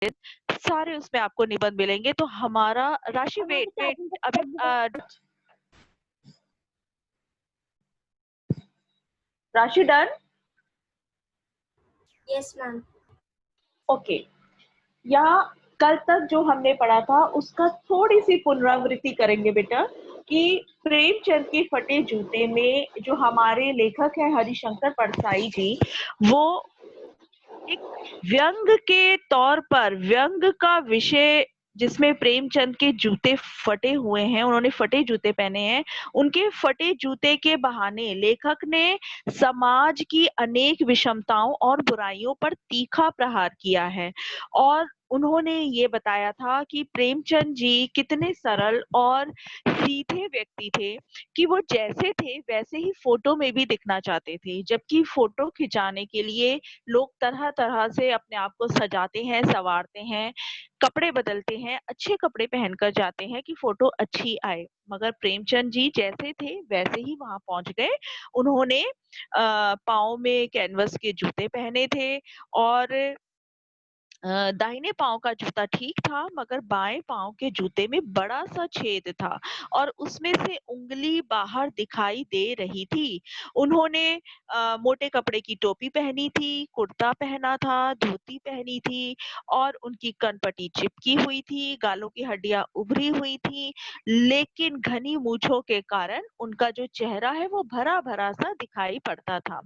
सारे उसमें आपको निबंध मिलेंगे। तो हमारा राशि वेट अभी राशि डन? Yes ma'am. ओके, यहाँ कल तक जो हमने पढ़ा था उसका थोड़ी सी पुनरावृत्ति करेंगे बेटा, कि प्रेमचंद के फटे जूते में जो हमारे लेखक हैं हरिशंकर परसाई जी, वो एक व्यंग के तौर पर, व्यंग का विषय जिसमें प्रेमचंद के जूते फटे हुए हैं, उन्होंने फटे जूते पहने हैं, उनके फटे जूते के बहाने लेखक ने समाज की अनेक विषमताओं और बुराइयों पर तीखा प्रहार किया है। और उन्होंने ये बताया था कि प्रेमचंद जी कितने सरल और सीधे व्यक्ति थे कि वो जैसे थे वैसे ही फोटो में भी दिखना चाहते थे, जबकि फोटो खिंचाने के लिए लोग तरह-तरह से अपने आप को सजाते हैं, संवारते हैं, कपड़े बदलते हैं, अच्छे कपड़े पहनकर जाते हैं कि फोटो अच्छी आए। मगर प्रेमचंद जी जैसे थे वैसे ही वहां पहुंच गए। उन्होंने पाँव में कैनवस के जूते पहने थे और दाहिने पाँव का जूता ठीक था, मगर बाएं पाँव के जूते में बड़ा सा छेद था और उसमें से उंगली बाहर दिखाई दे रही थी। उन्होंने मोटे कपड़े की टोपी पहनी थी, कुर्ता पहना था, धोती पहनी थी और उनकी कनपटी चिपकी हुई थी, गालों की हड्डियां उभरी हुई थी, लेकिन घनी मूंछों के कारण उनका जो चेहरा है वो भरा भरा सा दिखाई पड़ता था।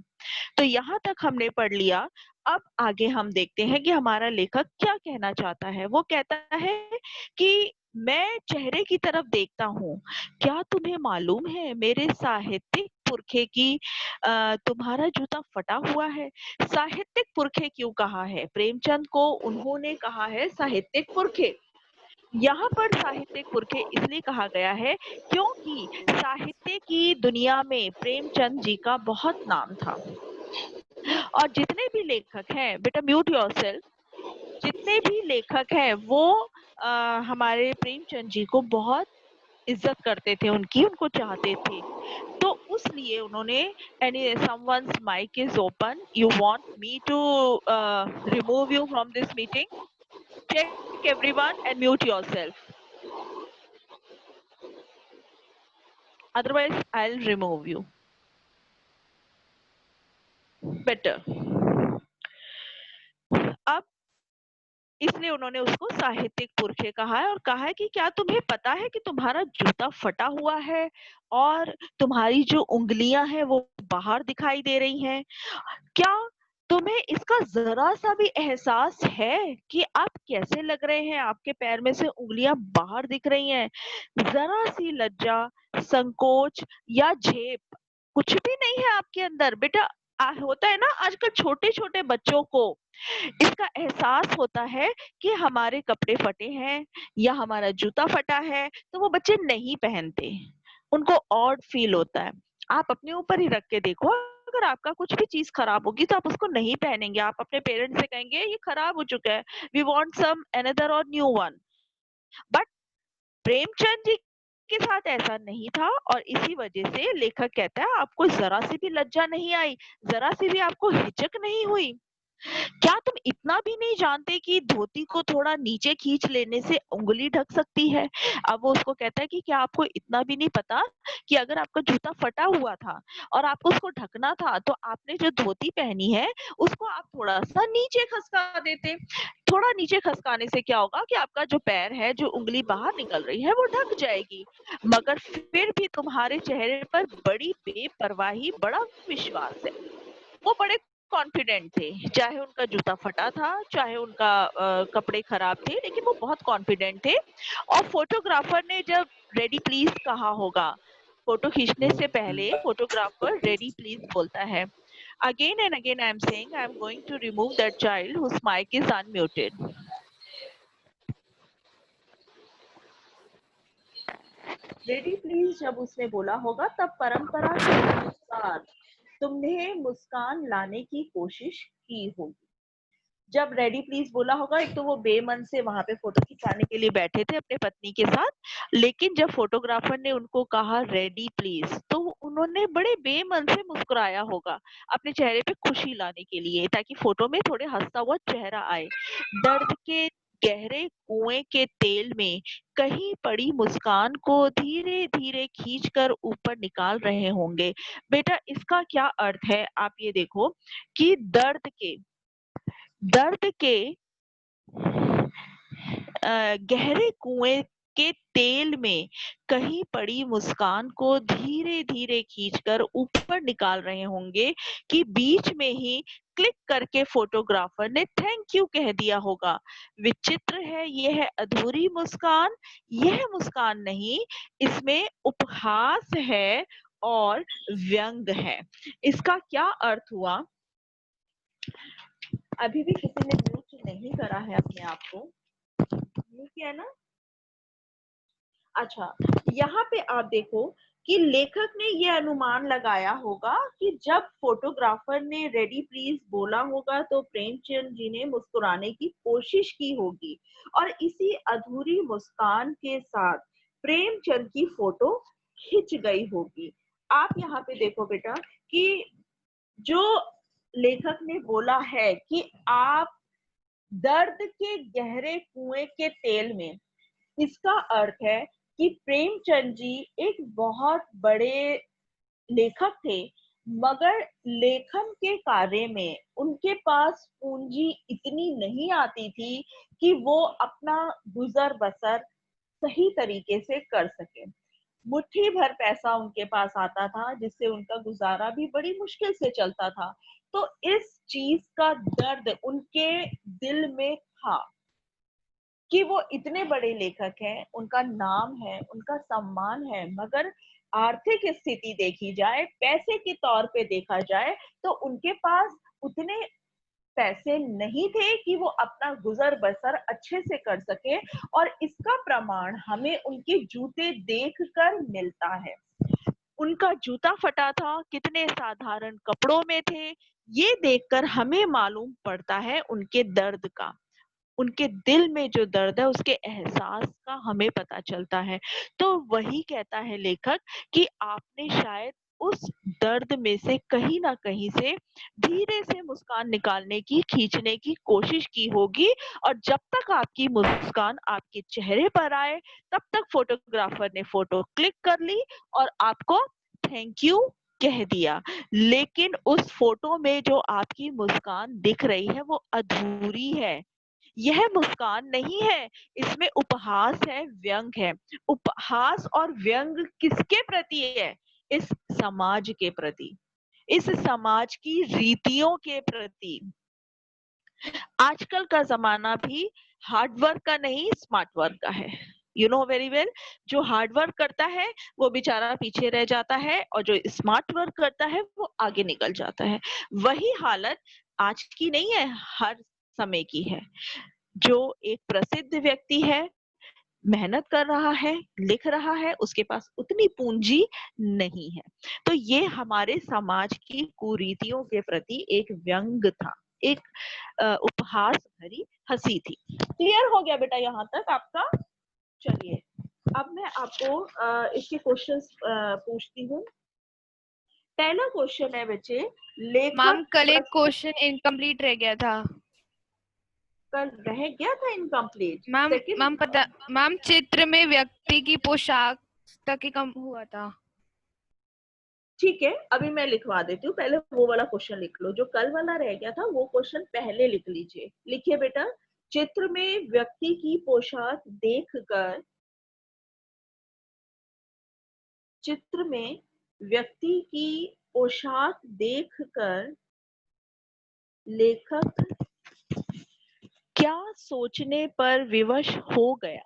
तो यहाँ तक हमने पढ़ लिया। अब आगे हम देखते हैं कि हमारा लेखक क्या कहना चाहता है। वो कहता है कि मैं चेहरे की तरफ देखता हूँ, क्या तुम्हें मालूम है मेरे साहित्यिक पुरखे की तुम्हारा जूता फटा हुआ है। साहित्यिक पुरखे क्यों कहा है? प्रेमचंद को उन्होंने कहा है साहित्यिक पुरखे। यहाँ पर साहित्यिक पुरखे इसलिए कहा गया है क्योंकि साहित्य की दुनिया में प्रेमचंद जी का बहुत नाम था। और जितने भी लेखक हैं, बेटा म्यूट योरसेल्फ, जितने भी लेखक हैं वो हमारे प्रेमचंद जी को बहुत इज्जत करते थे, उनको चाहते थे। तो उसलिए उन्होंने any someone's mic is open, you want me to remove you from this meeting, check everyone and mute yourself, otherwise I'll remove you. Better. अब इसलिए उन्होंने उसको साहित्यिक पुरखे कहा है और कहा है कि क्या तुम्हें पता है कि तुम्हारा जूता फटा हुआ है और तुम्हारी जो उंगलियां हैं वो बाहर दिखाई दे रही हैं। क्या तुम्हें इसका जरा सा भी एहसास है कि आप कैसे लग रहे हैं? आपके पैर में से उंगलियां बाहर दिख रही हैं। जरा सी लज्जा, संकोच या झेप कुछ भी नहीं है आपके अंदर। बेटा होता है ना, आजकल छोटे छोटे बच्चों को इसका एहसास होता है कि हमारे कपड़े फटे हैं या हमारा जूता फटा है, तो वो बच्चे नहीं पहनते, उनको ऑड फील होता है। आप अपने ऊपर ही रख के देखो, अगर आपका कुछ भी चीज खराब होगी तो आप उसको नहीं पहनेंगे, आप अपने पेरेंट्स से कहेंगे ये खराब हो चुका है, वी वांट सम अनदर और new one. But Premchand ji के साथ ऐसा नहीं था और इसी वजह से लेखक कहता है आपको जरा सी भी लज्जा नहीं आई, जरा सी भी आपको हिचक नहीं हुई। क्या तुम इतना भी नहीं जानते कि धोती को थोड़ा नीचे खींच लेने से उंगली ढक सकती है? अब वो उसको कहता है कि क्या आपको इतना भी नहीं पता कि अगर आपका जूता फटा हुआ था और आपको उसको ढकना था तो आपने जो धोती पहनी है उसको आप थोड़ा सा नीचे खसका देते। थोड़ा नीचे खसकाने से क्या होगा कि आपका जो पैर है, जो उंगली बाहर निकल रही है वो ढक जाएगी। मगर फिर भी तुम्हारे चेहरे पर बड़ी बेपरवाही, बड़ा विश्वास है। वो बड़े कॉन्फिडेंट थे, चाहे उनका जूता फटा था, चाहे उनका कपड़े खराब थे, लेकिन वो बहुत कॉन्फिडेंट थे। और फोटोग्राफर ने जब रेडी प्लीज कहा होगा, फोटो खींचने से पहले फोटोग्राफर रेडी प्लीज बोलता है। Again and again I am saying I am going to remove that child whose mic is unmuted. Ready please जब उसने बोला होगा तब परंपरा के अनुसार तुमने मुस्कान लाने की कोशिश की होगी। जब रेडी प्लीज बोला होगा, एक तो वो बेमन से वहां पे फोटो खिंचाने के लिए बैठे थे अपने पत्नी के साथ, लेकिन जब फोटोग्राफर ने उनको कहा रेडी प्लीज तो उन्होंने बड़े बेमन से मुस्कुराया होगा अपने चेहरे पे खुशी लाने के लिए, ताकि फोटो में थोड़े हंसता हुआ चेहरा आए। दर्द के गहरे कुएं के तेल में कहीं पड़ी मुस्कान को धीरे धीरे खींचकर ऊपर निकाल रहे होंगे। बेटा इसका क्या अर्थ है आप ये देखो कि दर्द के गहरे कुएं के तेल में कहीं पड़ी मुस्कान को धीरे धीरे खींचकर ऊपर निकाल रहे होंगे कि बीच में ही क्लिक करके फोटोग्राफर ने थैंक यू कह दिया होगा। विचित्र है, यह है अधूरी मुस्कान। यह मुस्कान नहीं, इसमें उपहास है और व्यंग है। इसका क्या अर्थ हुआ? अभी भी किसी ने म्यूट नहीं करा है अपने आप को? म्यूट किया है ना? अच्छा, यहाँ पे आप देखो कि लेखक ने ये अनुमान लगाया होगा कि जब फोटोग्राफर ने रेडी प्लीज बोला होगा तो प्रेमचंद जी ने मुस्कुराने की कोशिश की होगी और इसी अधूरी मुस्कान के साथ प्रेमचंद की फोटो खिंच गई होगी। आप यहाँ पे देखो बेटा कि जो लेखक ने बोला है कि आप दर्द के गहरे कुएं के तेल में, इसका अर्थ है कि प्रेमचंद जी एक बहुत बड़े लेखक थे, मगर लेखन के कार्य में उनके पास पूंजी इतनी नहीं आती थी कि वो अपना गुजर बसर सही तरीके से कर सके। मुट्ठी भर पैसा उनके पास आता था जिससे उनका गुजारा भी बड़ी मुश्किल से चलता था। तो इस चीज का दर्द उनके दिल में था कि वो इतने बड़े लेखक हैं, उनका नाम है, उनका सम्मान है, मगर आर्थिक स्थिति देखी जाए, पैसे के तौर पे देखा जाए, तो उनके पास उतने पैसे नहीं थे कि वो अपना गुजर बसर अच्छे से कर सके और इसका प्रमाण हमें उनके जूते देखकर मिलता है। उनका जूता फटा था, कितने साधारण कपड़ों में थे, ये देखकर हमें मालूम पड़ता है उनके दर्द का। उनके दिल में जो दर्द है उसके एहसास का हमें पता चलता है। तो वही कहता है लेखक कि आपने शायद उस दर्द में से कहीं ना कहीं से धीरे से मुस्कान निकालने की, खींचने की कोशिश की होगी और जब तक आपकी मुस्कान आपके चेहरे पर आए तब तक फोटोग्राफर ने फोटो क्लिक कर ली और आपको थैंक यू कह दिया। लेकिन उस फोटो में जो आपकी मुस्कान दिख रही है वो अधूरी है। यह मुस्कान नहीं है, इसमें उपहास है, व्यंग है। उपहास और व्यंग किसके प्रति है? इस समाज के प्रति, इस समाज की रीतियों के प्रति। आजकल का जमाना भी हार्ड वर्क का नहीं, स्मार्ट वर्क का है। यू नो वेरी वेल, जो हार्ड वर्क करता है वो बेचारा पीछे रह जाता है और जो स्मार्ट वर्क करता है वो आगे निकल जाता है। वही हालत आज की नहीं है, हर समय की है। जो एक प्रसिद्ध व्यक्ति है, मेहनत कर रहा है, लिख रहा है, उसके पास उतनी पूंजी नहीं है। तो ये हमारे समाज की कुरीतियों के प्रति एक व्यंग था, एक उपहास भरी हंसी थी। क्लियर हो गया बेटा यहाँ तक आपका? चलिए अब मैं आपको इसके क्वेश्चंस पूछती हूँ। पहला क्वेश्चन है बच्चे, मैम लेखक कल एक क्वेश्चन इनकम्प्लीट रह गया था। कल रह गया था इनकम्प्लीट? मैम चित्र में व्यक्ति की पोशाक तक ही कम हुआ था। ठीक है, अभी मैं लिखवा देती हूँ, पहले वो वाला क्वेश्चन लिख लो। जो कल वाला रह गया था वो क्वेश्चन पहले लिख लीजिए। लिखिए बेटा, चित्र में व्यक्ति की पोशाक देखकर, चित्र में व्यक्ति की पोशाक देखकर लेखक क्या सोचने पर विवश हो गया?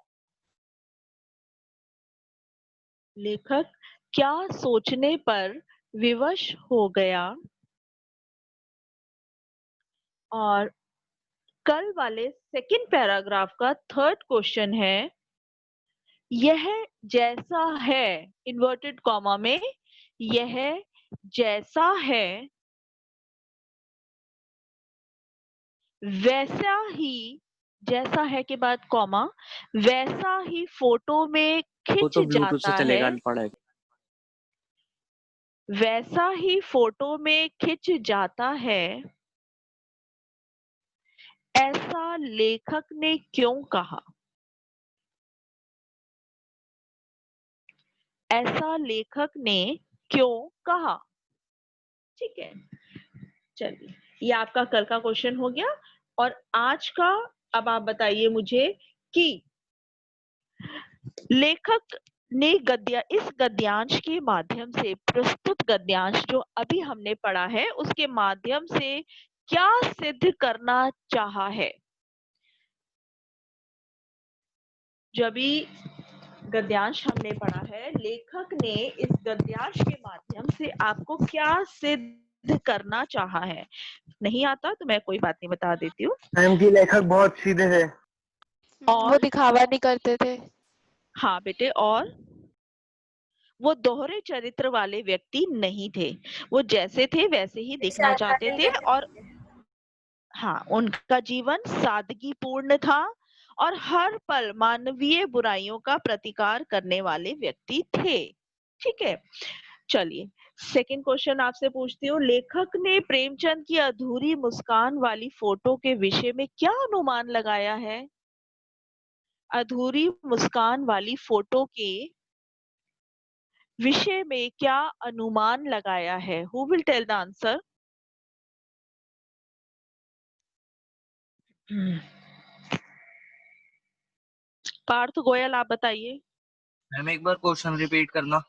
लेखक क्या सोचने पर विवश हो गया? और कल वाले सेकंड पैराग्राफ का थर्ड क्वेश्चन है, यह जैसा है, इन्वर्टेड कॉमा में, यह जैसा है वैसा ही, जैसा है के बाद कॉमा, वैसा ही फोटो में वो खिंच तो ब्लूटूथ से जाता चलेगा, है, अनपढ़ है। वैसा ही फोटो में खिंच जाता है ऐसा लेखक ने क्यों कहा? ऐसा लेखक ने क्यों कहा? ठीक है, चलिए ये आपका कल का क्वेश्चन हो गया। और आज का अब आप बताइए मुझे कि लेखक ने इस गद्यांश के माध्यम से, प्रस्तुत गद्यांश जो अभी हमने पढ़ा है उसके माध्यम से क्या सिद्ध करना चाहा है? जो भी गद्यांश हमने पढ़ा है, लेखक ने इस गद्यांश के माध्यम से आपको क्या सिद्ध करना चाहा है? नहीं आता तो मैं कोई बात नहीं, बता देती हूँ। मैम की लेखक बहुत सीधे थे और वो दिखावा नहीं करते थे। हाँ बेटे, और वो दोहरे चरित्र वाले व्यक्ति नहीं थे, वो जैसे थे वैसे ही दिखना चाहते थे। और हाँ, उनका जीवन सादगीपूर्ण था और हर पल मानवीय बुराइयों का प्रतिकार करने वाले व्यक्ति थे। ठीक है, चलिए सेकंड क्वेश्चन आपसे पूछती हूँ। लेखक ने प्रेमचंद की अधूरी मुस्कान वाली फोटो के विषय में क्या अनुमान लगाया है? अधूरी मुस्कान वाली फोटो के विषय में क्या अनुमान लगाया है? Who will tell the answer? Parth Goyal, आप बताइए। मैम एक बार क्वेश्चन रिपीट करना।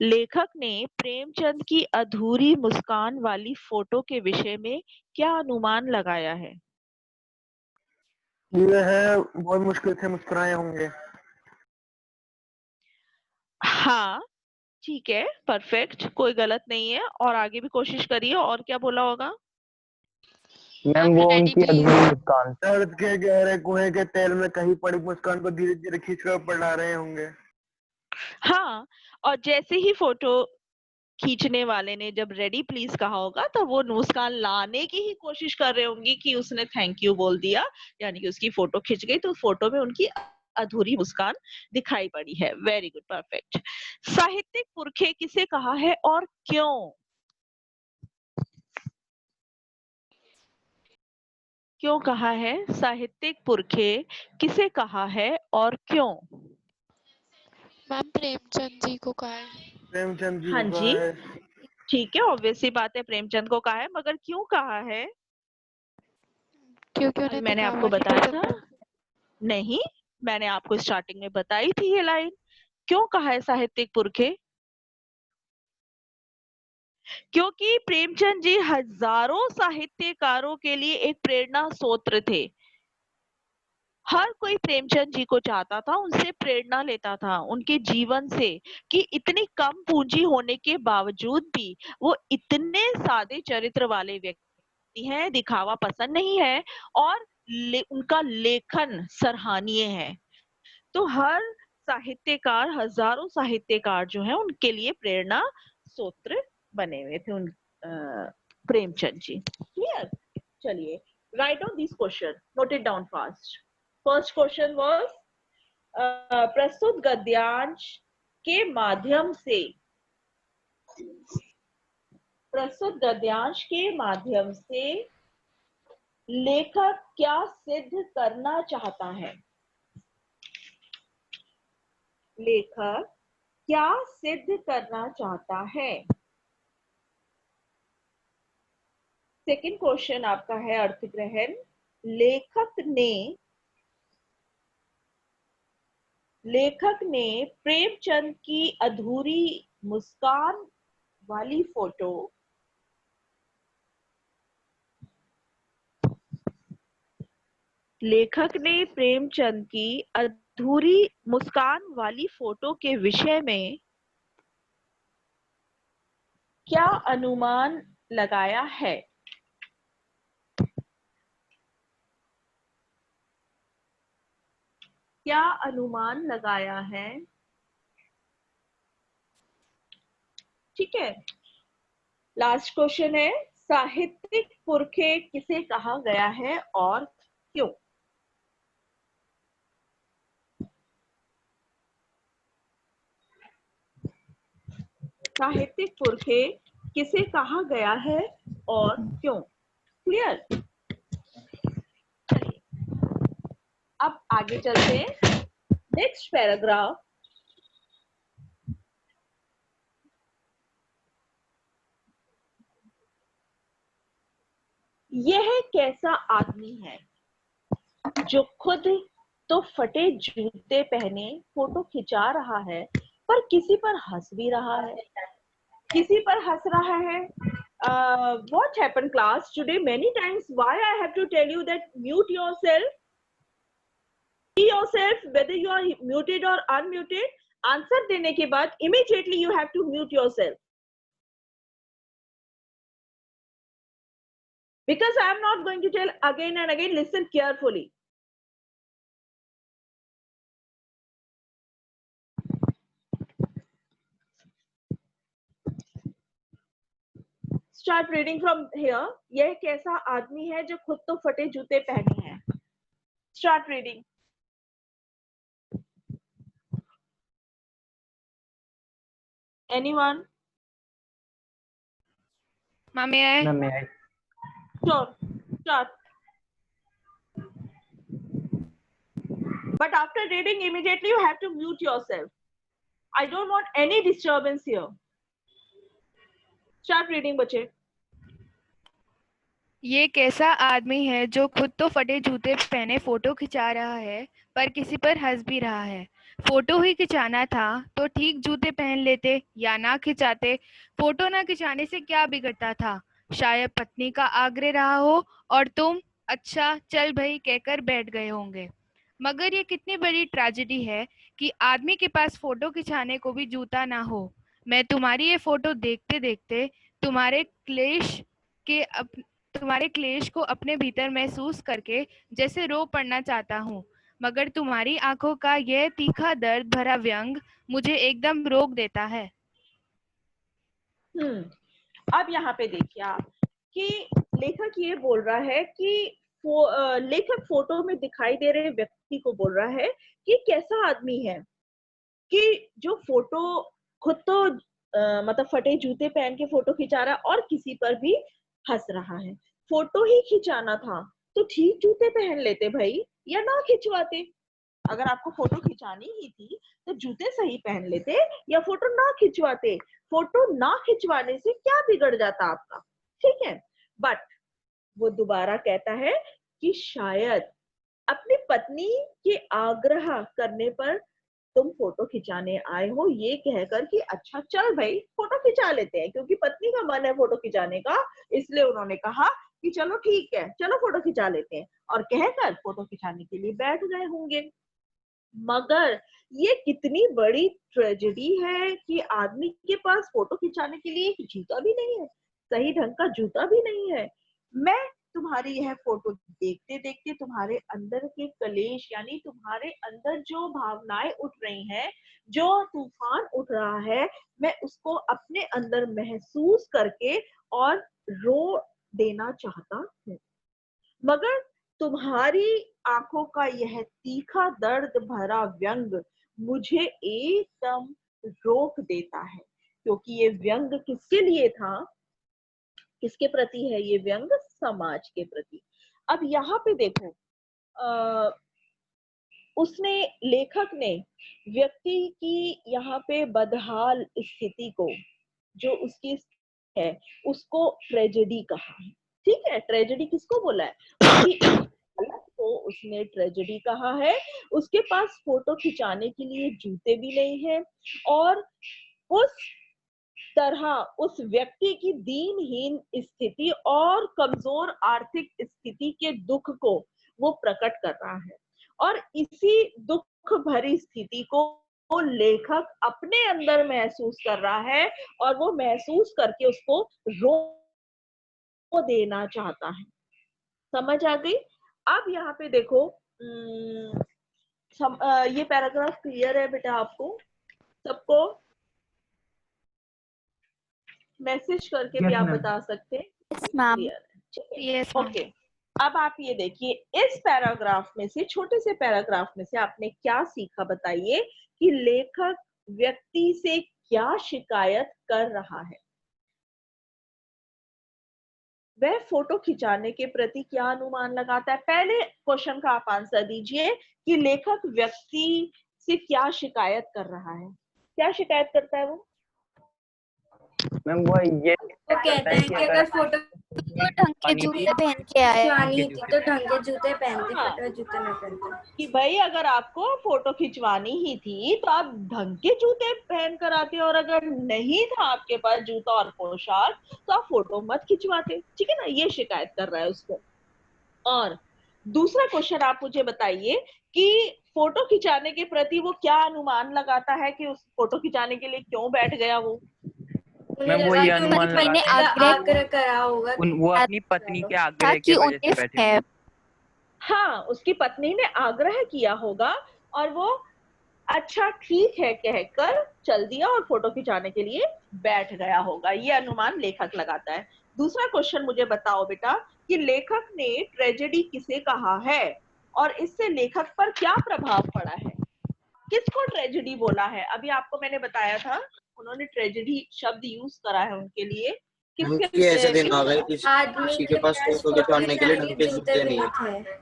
लेखक ने प्रेमचंद की अधूरी मुस्कान वाली फोटो के विषय में क्या अनुमान लगाया है? ये है बहुत मुश्किल से मुस्कुराए होंगे। हाँ ठीक है, परफेक्ट, कोई गलत नहीं है। और आगे भी कोशिश करिए, और क्या बोला होगा? मैम वो Ready, उनकी please. अधूरी मुस्कान, दर्द के गहरे कुएं के तेल में कहीं पड़ी मुस्कान को धीरे धीरे खींचकर पढ़ा रहे होंगे। हाँ, और जैसे ही फोटो खींचने वाले ने जब रेडी प्लीज कहा होगा तो वो मुस्कान लाने की ही कोशिश कर रहे होंगे कि उसने थैंक यू बोल दिया, यानी कि उसकी फोटो खिंच गई, तो फोटो में उनकी अधूरी मुस्कान दिखाई पड़ी है। Very good, perfect. साहित्यिक पुरखे किसे कहा है और क्यों? क्यों कहा है? साहित्यिक पुरखे किसे कहा है और क्यों? मैम प्रेमचंद जी को कहा है। प्रेमचंद जी हाँ को जी, कहा है। ठीक है, ऑब्वियस सी बात है, प्रेमचंद को कहा है, मगर क्यों कहा है? क्योंकि अभी उन्हें मैंने दिखावा आपको नहीं बताया था। पसंद। नहीं, मैंने आपको स्टार्टिंग में बताई थी ये लाइन। क्यों कहा है साहित्यिक पुरखे? क्योंकि प्रेमचंद जी हजारों साहित्यकारों के लिए एक प्रेरणा स्रोत थे। हर कोई प्रेमचंद जी को चाहता था, उनसे प्रेरणा लेता था, उनके जीवन से, कि इतनी कम पूंजी होने के बावजूद भी वो इतने सादे चरित्र वाले व्यक्ति हैं, दिखावा पसंद नहीं है, और उनका लेखन सराहनीय है। तो हर साहित्यकार, हजारों साहित्यकार जो है, उनके लिए प्रेरणा स्रोत बने हुए थे प्रेमचंद जी। क्लियर? चलिए, write down this question, note it down fast. First question was, प्रस्तुत गद्यांश के माध्यम से, प्रस्तुत गद्यांश के माध्यम से लेखक क्या सिद्ध करना चाहता है? लेखक क्या सिद्ध करना चाहता है? सेकंड क्वेश्चन आपका है अर्थग्रहण। लेखक ने प्रेमचंद की अधूरी मुस्कान वाली फोटो लेखक ने प्रेमचंद की अधूरी मुस्कान वाली फोटो के विषय में क्या अनुमान लगाया है? क्या अनुमान लगाया है? ठीक है, लास्ट क्वेश्चन है, साहित्यिक पुरखे किसे कहा गया है और क्यों? साहित्यिक पुरखे किसे कहा गया है और क्यों? क्लियर? आगे चलते हैं। नेक्स्ट पैराग्राफ, यह कैसा आदमी है जो खुद तो फटे जूते पहने फोटो खिंचा रहा है पर किसी पर हंस भी रहा है। किसी पर हंस रहा है। What happened class today many times? Why I have to tell you that mute yourself? See yourself whether you are muted or unmuted. Answer देने के बाद immediately you have to mute yourself. Because I am not going to tell again and again, listen carefully. Start reading from here. यह कैसा आदमी है जो खुद तो फटे जूते पहने हैं. Start reading. Anyone? Ma'am, may I? Ma'am, may I? Sure. Start. But after reading, immediately you have to mute yourself. I don't want any disturbance here. Start reading, बच्चे. ये कैसा आदमी है जो खुद तो फटे जूते पहने फोटो खिंचा रहा है पर किसी पर हंस भी रहा है। फोटो ही खिंचाना था तो ठीक जूते पहन लेते या ना खिंचाते। फोटो ना खिंचाने से क्या बिगड़ता था। शायद पत्नी का आग्रह रहा हो और तुम अच्छा चल भाई कहकर बैठ गए होंगे। मगर ये कितनी बड़ी ट्रेजेडी है कि आदमी के पास फोटो खिंचाने को भी जूता ना हो। मैं तुम्हारी ये फोटो देखते देखते तुम्हारे क्लेश को अपने भीतर महसूस करके जैसे रो पड़ना चाहता हूँ, मगर तुम्हारी आंखों का यह तीखा दर्द भरा व्यंग मुझे एकदम रोक देता है। अब यहाँ पे देखिए आप कि लेखक ये बोल रहा है कि लेखक फोटो में दिखाई दे रहे व्यक्ति को बोल रहा है कि कैसा आदमी है कि जो फोटो खुद तो मतलब फटे जूते पहन के फोटो खिंचा रहा है और किसी पर भी हंस रहा है। फोटो ही खिंचाना था तो ठीक जूते पहन लेते भाई या ना खिंचवाते। अगर आपको फोटो खिंचानी ही थी तो जूते सही पहन लेते या फोटो ना खिंचवाते। फोटो ना खिंचवाने से क्या बिगड़ जाता आपका, ठीक है। बट वो दोबारा कहता है कि शायद अपनी पत्नी के आग्रह करने पर तुम फोटो खिंचाने आए हो, ये कहकर कि अच्छा चल भाई फोटो खिंचा लेते हैं, क्योंकि पत्नी का मन है फोटो खिंचाने का, इसलिए उन्होंने कहा कि चलो ठीक है चलो फोटो खिंचा लेते हैं, और कहकर फोटो खिंचाने के लिए बैठ गए होंगे। मगर ये कितनी बड़ी ट्रेजेडी है कि आदमी के पास फोटो खिंचाने के लिए जूता भी नहीं है, सही ढंग का जूता भी नहीं है। मैं तुम्हारी यह फोटो देखते देखते तुम्हारे अंदर के कलेश यानी तुम्हारे अंदर जो भावनाएं उठ रही हैं, जो तूफान उठ रहा है, मैं उसको अपने अंदर महसूस करके और रो देना चाहता हूँ। मगर तुम्हारी आंखों का यह तीखा दर्द भरा व्यंग मुझे एकदम रोक देता है, क्योंकि ये व्यंग किसके लिए था, किसके प्रति है ये व्यंग, समाज के प्रति। अब यहाँ पे देखो उसने लेखक ने व्यक्ति की यहाँ पे बदहाल स्थिति को, जो उसकी है, उसको ट्रेजेडी कहा है, ठीक है। ट्रेजेडी किसको बोला है, उसकी हालत को उसने ट्रेजेडी कहा है। उसके पास फोटो खिंचाने के लिए जूते भी नहीं है और उस तरह उस व्यक्ति की दीनहीन स्थिति और कमजोर आर्थिक स्थिति के दुख को वो प्रकट कर रहा है, और इसी दुख भरी स्थिति को लेखक अपने अंदर महसूस कर रहा है और वो महसूस करके उसको रो देना चाहता है। समझ आ गई। अब यहाँ पे देखो ये पैराग्राफ क्लियर है बेटा आपको सबको? मैसेज करके भी आप बता सकते हैं। क्लियर है, यस ओके। अब आप ये देखिए इस पैराग्राफ में से, छोटे से पैराग्राफ में से आपने क्या सीखा बताइए कि लेखक व्यक्ति से क्या शिकायत कर रहा है। वह फोटो खिंचाने के प्रति क्या अनुमान लगाता है? पहले क्वेश्चन का आप आंसर दीजिए कि लेखक व्यक्ति से क्या शिकायत कर रहा है। क्या शिकायत करता है वो? मैम वो ये वो कहता है कि अगर फोटो तो ढंग के जूते पहन के आए। खिंचवानी थी तो ढंग के जूते पहनते, हाँ। फटे जूते न पहनते। कि भाई अगर आपको फोटो खिंचवानी ही थी तो आप ढंग के जूते पहन कर आते, और अगर नहीं था आपके पास जूता और पोशाक तो आप फोटो मत खिंचवाते। ठीक है ना, ये शिकायत कर रहा है उसको। और दूसरा क्वेश्चन आप मुझे बताइए कि फोटो खिंचाने के प्रति वो क्या अनुमान लगाता है कि उस फोटो खिंचाने के लिए क्यों बैठ गया वो? उन्हें मैम वो लगा ये कि अनुमान उनकी पत्नी लगाते का हैं आग्रह करा होगा। वो अपनी पत्नी के आग्रह ताकि की वजह से उन्हें बैठे है। हाँ, उसकी पत्नी ने आग्रह किया होगा और वो अच्छा ठीक है कहकर चल दिया और फोटो खिंचाने के लिए बैठ गया होगा। ये अनुमान लेखक लगाता है। दूसरा क्वेश्चन मुझे बताओ बेटा कि लेखक ने ट्रेजेडी किसे कहा है और इससे लेखक पर क्या प्रभाव पड़ा है? किसको ट्रेजेडी बोला है? अभी आपको मैंने बताया था, उन्होंने ट्रेजेडी शब्द यूज करा है उनके लिए। कि ऐसे दिन आ गए आदमी किसी के पास फोटो खिंचवाने के लिए ढंग के जूते नहीं थे।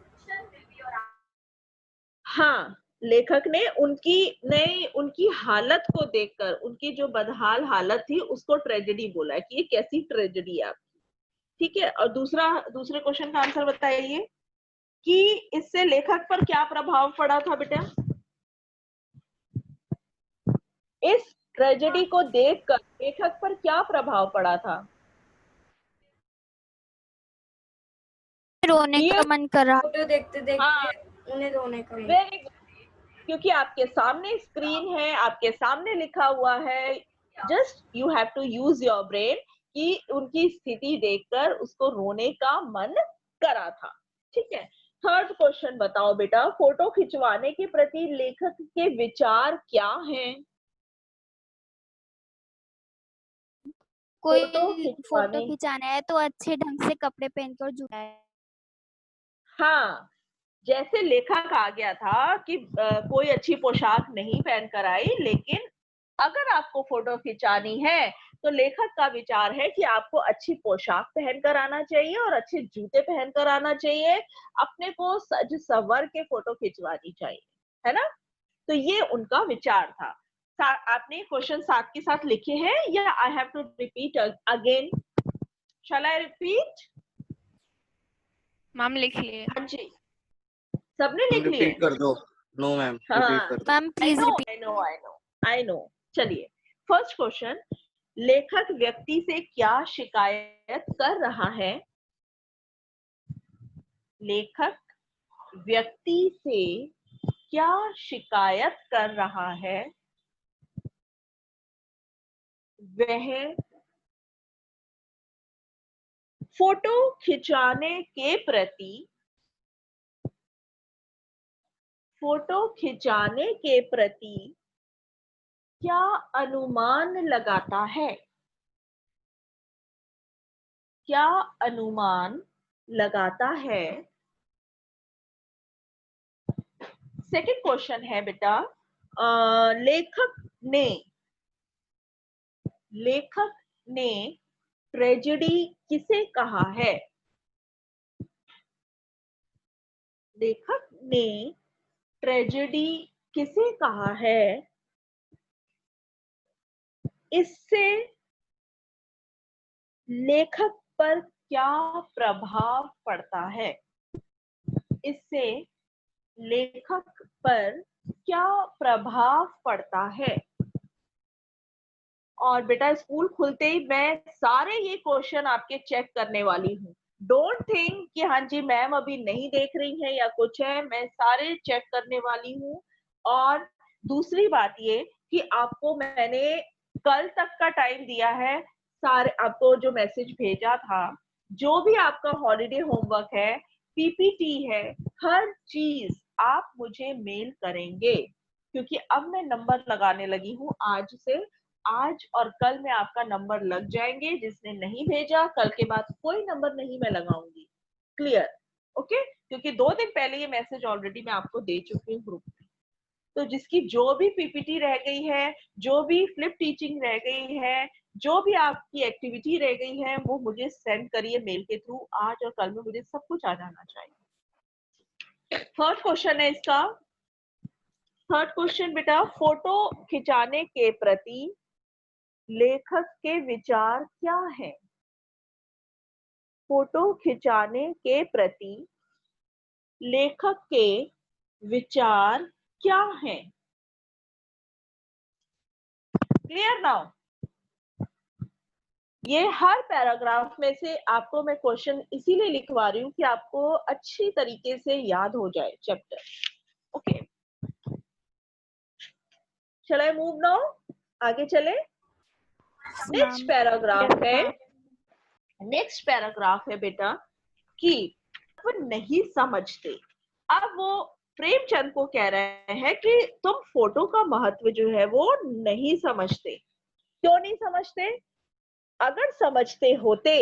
हाँ, लेखक ने उनकी हालत को देखकर, उनकी जो बदहाल हालत थी उसको ट्रेजेडी बोला है कि ये कैसी ट्रेजेडी है आपकी। ठीक है, और दूसरे क्वेश्चन का आंसर बताइए कि इससे लेखक पर क्या प्रभाव पड़ा था बेटा? इस ट्रेजेडी को देखकर लेखक पर क्या प्रभाव पड़ा था? रोने का मन कर रहा। फोटो देखते देखते हाँ, उन्हें रोने का मन। वेरी गुड, क्योंकि आपके सामने स्क्रीन है, आपके सामने लिखा हुआ है, just you have to use your brain कि उनकी स्थिति देखकर उसको रोने का मन करा था। ठीक है, थर्ड क्वेश्चन बताओ बेटा, फोटो खिंचवाने के प्रति लेखक के विचार क्या हैं? कोई फोटो फोटो खिंचाना है तो अच्छे ढंग से कपड़े पहनकर जूता है। हाँ, जैसे लेखक आ गया था कि कोई अच्छी पोशाक नहीं पहनकर आई, लेकिन अगर आपको फोटो खिंचानी है तो लेखक का विचार है कि आपको अच्छी पोशाक पहनकर आना चाहिए और अच्छे जूते पहनकर आना चाहिए, अपने को सज संवर के फोटो खिंचवानी चाहिए, है ना? तो ये उनका विचार था। आपने क्वेश्चन साथ के साथ लिखे हैं या I have to repeat again? Shall I repeat? Ma'am लिख लिए। हाँ जी, सबने लिख लिए? रिपीट कर दो। नो मैम, रिपीट कर दो। Ma'am please repeat. I know. चलिए, फर्स्ट क्वेश्चन, लेखक व्यक्ति से क्या शिकायत कर रहा है? लेखक व्यक्ति से क्या शिकायत कर रहा है? वह फोटो खिंचाने के प्रति क्या अनुमान लगाता है? क्या अनुमान लगाता है? सेकंड क्वेश्चन है बेटा, लेखक ने ट्रेजेडी किसे कहा है? लेखक ने ट्रेजेडी किसे कहा है? इससे लेखक पर क्या प्रभाव पड़ता है? इससे लेखक पर क्या प्रभाव पड़ता है? और बेटा स्कूल खुलते ही मैं सारे ये क्वेश्चन आपके चेक करने वाली हूँ। डोंट थिंक कि हाँ जी मैम अभी नहीं देख रही है या कुछ है, मैं सारे चेक करने वाली हूँ। और दूसरी बात ये कि आपको मैंने कल तक का टाइम दिया है, सारे आपको जो मैसेज भेजा था, जो भी आपका हॉलीडे होमवर्क है, पीपीटी है, हर चीज आप मुझे मेल करेंगे, क्योंकि अब मैं नंबर लगाने लगी हूँ। आज और कल में आपका नंबर लग जाएंगे। जिसने नहीं भेजा, कल के बाद कोई नंबर नहीं मैं लगाऊंगी। क्लियर? ओके, क्योंकि 2 दिन पहले ये मैसेज ऑलरेडी मैं आपको दे चुकी हूँ ग्रुप में। तो जिसकी जो भी पीपीटी रह गई है, जो भी फ्लिप टीचिंग रह गई है, जो भी आपकी एक्टिविटी रह गई है वो मुझे सेंड करिए मेल के थ्रू। आज और कल में मुझे सब कुछ आ जाना चाहिए। थर्ड क्वेश्चन है इसका। थर्ड क्वेश्चन बेटा, फोटो खिंचाने के प्रति लेखक के विचार क्या है? फोटो खिंचाने के प्रति लेखक के विचार क्या हैं? Clear now? ये हर पैराग्राफ में से आपको मैं क्वेश्चन इसीलिए लिखवा रही हूँ कि आपको अच्छी तरीके से याद हो जाए chapter. Okay, shall I move now? आगे चले। नेक्स्ट पैराग्राफ है, नेक्स्ट पैराग्राफ है बेटा कि वो नहीं समझते। अब वो प्रेमचंद को कह रहे हैं कि तुम फोटो का महत्व जो है वो नहीं समझते। क्यों नहीं समझते? अगर समझते होते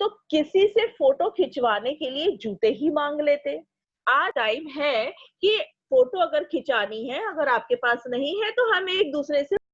तो किसी से फोटो खिंचवाने के लिए जूते ही मांग लेते। आज टाइम है कि फोटो अगर खिंचानी है, अगर आपके पास नहीं है तो हम एक दूसरे से